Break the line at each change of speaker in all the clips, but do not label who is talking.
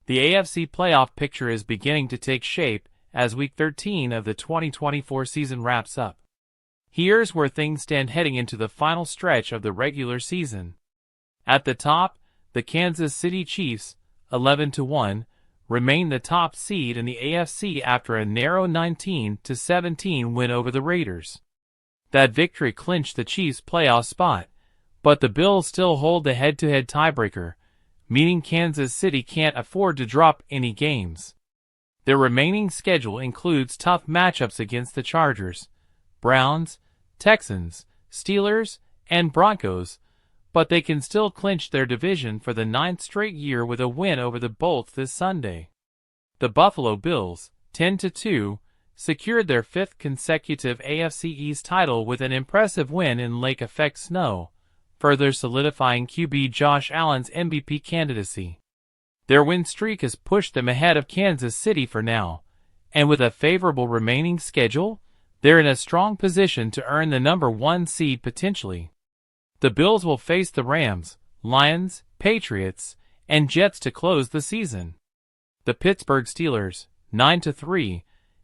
The AFC playoff picture is beginning to take shape as Week 13 of the 2024 season wraps up. Here's where things stand heading into the final stretch of the regular season. At the top, the Kansas City Chiefs, 11-1, remain the top seed in the AFC after a narrow 19-17 win over the Raiders. That victory clinched the Chiefs' playoff spot, but the Bills still hold the head-to-head tiebreaker, meaning Kansas City can't afford to drop any games. Their remaining schedule includes tough matchups against the Chargers, Browns, Texans, Steelers, and Broncos, but they can still clinch their division for the 9th straight year with a win over the Bolts this Sunday. The Buffalo Bills, 10-2, secured their 5th consecutive AFC East title with an impressive win in Lake Effect Snow, further solidifying QB Josh Allen's MVP candidacy. Their win streak has pushed them ahead of Kansas City for now, and with a favorable remaining schedule, they're in a strong position to earn the number 1 seed potentially. The Bills will face the Rams, Lions, Patriots, and Jets to close the season. The Pittsburgh Steelers, 9-3,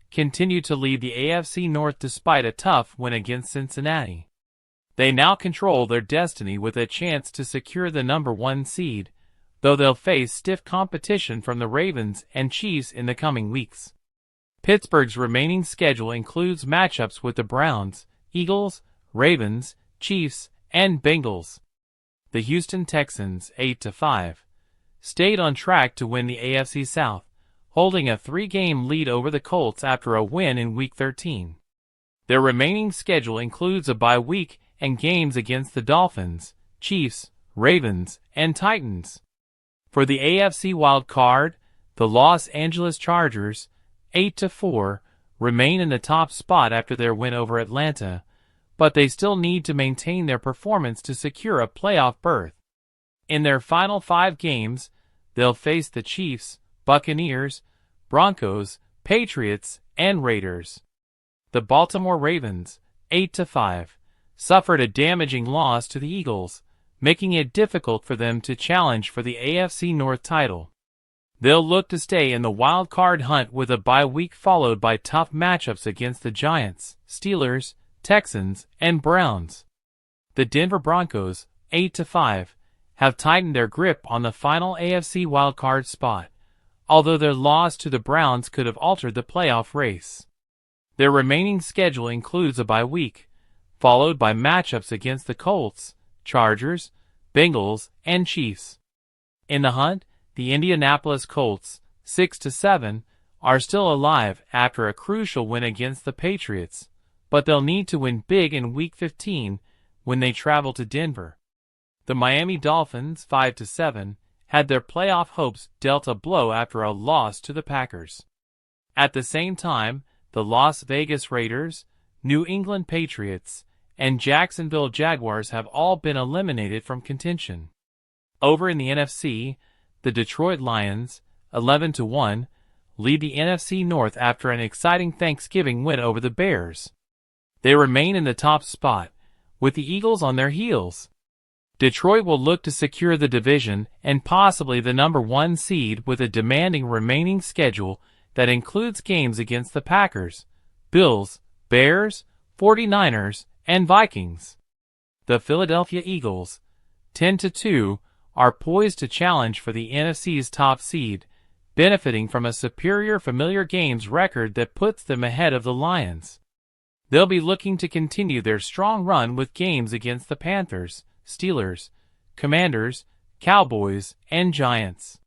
continue to lead the AFC North despite a tough win against Cincinnati. They now control their destiny with a chance to secure the number 1 seed, though they'll face stiff competition from the Ravens and Chiefs in the coming weeks. Pittsburgh's remaining schedule includes matchups with the Browns, Eagles, Ravens, Chiefs, and Bengals. The Houston Texans, 8-5, stayed on track to win the AFC South, holding a 3-game lead over the Colts after a win in Week 13. Their remaining schedule includes a bye week and games against the Dolphins, Chiefs, Ravens, and Titans. For the AFC wild card, the Los Angeles Chargers, 8-4, remain in the top spot after their win over Atlanta, but they still need to maintain their performance to secure a playoff berth. In their final 5 games, they'll face the Chiefs, Buccaneers, Broncos, Patriots, and Raiders. The Baltimore Ravens, 8-5, suffered a damaging loss to the Eagles, making it difficult for them to challenge for the AFC North title. They'll look to stay in the wild card hunt with a bye week followed by tough matchups against the Giants, Steelers, Texans, and Browns. The Denver Broncos, 8-5, have tightened their grip on the final AFC wildcard spot, although their loss to the Browns could have altered the playoff race. Their remaining schedule includes a bye week, followed by matchups against the Colts, Chargers, Bengals, and Chiefs. In the hunt, the Indianapolis Colts, 6-7, are still alive after a crucial win against the Patriots, but they'll need to win big in Week 15 when they travel to Denver. The Miami Dolphins, 5-7, had their playoff hopes dealt a blow after a loss to the Packers. At the same time, the Las Vegas Raiders, New England Patriots, and Jacksonville Jaguars have all been eliminated from contention. Over in the NFC, the Detroit Lions, 11-1, lead the NFC North after an exciting Thanksgiving win over the Bears. They remain in the top spot, with the Eagles on their heels. Detroit will look to secure the division and possibly the number 1 seed with a demanding remaining schedule that includes games against the Packers, Bills, Bears, 49ers, and Vikings. The Philadelphia Eagles, 10-2, are poised to challenge for the NFC's top seed, benefiting from a superior familiar games record that puts them ahead of the Lions. They'll be looking to continue their strong run with games against the Panthers, Steelers, Commanders, Cowboys, and Giants.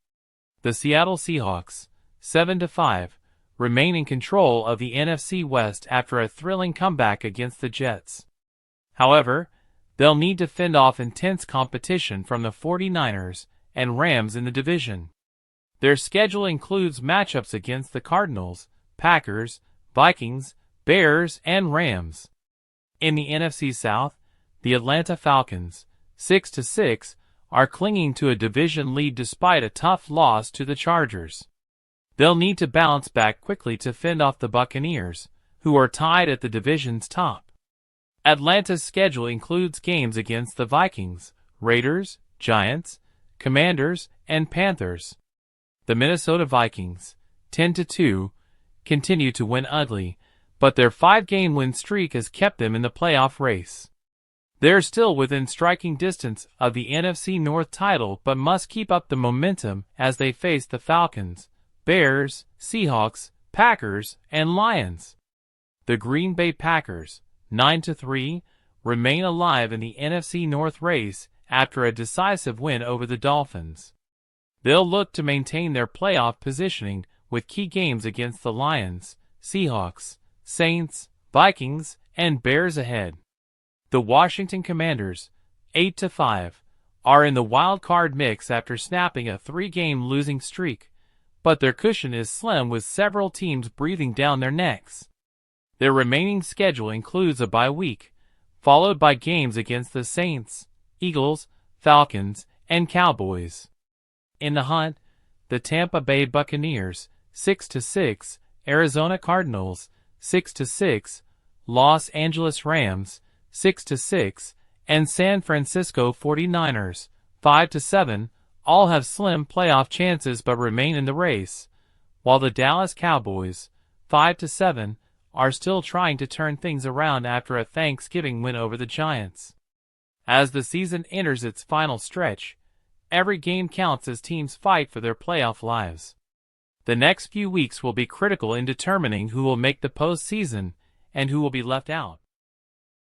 The Seattle Seahawks, 7-5, remain in control of the NFC West after a thrilling comeback against the Jets. However, they'll need to fend off intense competition from the 49ers and Rams in the division. Their schedule includes matchups against the Cardinals, Packers, Vikings, Bears, and Rams. In the NFC South, the Atlanta Falcons, 6-6, are clinging to a division lead despite a tough loss to the Chargers. They'll need to bounce back quickly to fend off the Buccaneers, who are tied at the division's top. Atlanta's schedule includes games against the Vikings, Raiders, Giants, Commanders, and Panthers. The Minnesota Vikings, 10-2, continue to win ugly, but their 5-game win streak has kept them in the playoff race. They're still within striking distance of the NFC North title but must keep up the momentum as they face the Falcons, Bears, Seahawks, Packers, and Lions. The Green Bay Packers, 9-3, remain alive in the NFC North race after a decisive win over the Dolphins. They'll look to maintain their playoff positioning with key games against the Lions, Seahawks, Saints, Vikings, and Bears ahead. The Washington Commanders, 8-5, are in the wild card mix after snapping a 3-game losing streak, but their cushion is slim with several teams breathing down their necks. Their remaining schedule includes a bye week, followed by games against the Saints, Eagles, Falcons, and Cowboys. In the hunt, the Tampa Bay Buccaneers, 6-6, Arizona Cardinals, 6-6, Los Angeles Rams, 6-6, and San Francisco 49ers, 5-7, all have slim playoff chances but remain in the race, while the Dallas Cowboys, 5-7, are still trying to turn things around after a Thanksgiving win over the Giants. As the season enters its final stretch, every game counts as teams fight for their playoff lives. The next few weeks will be critical in determining who will make the postseason and who will be left out.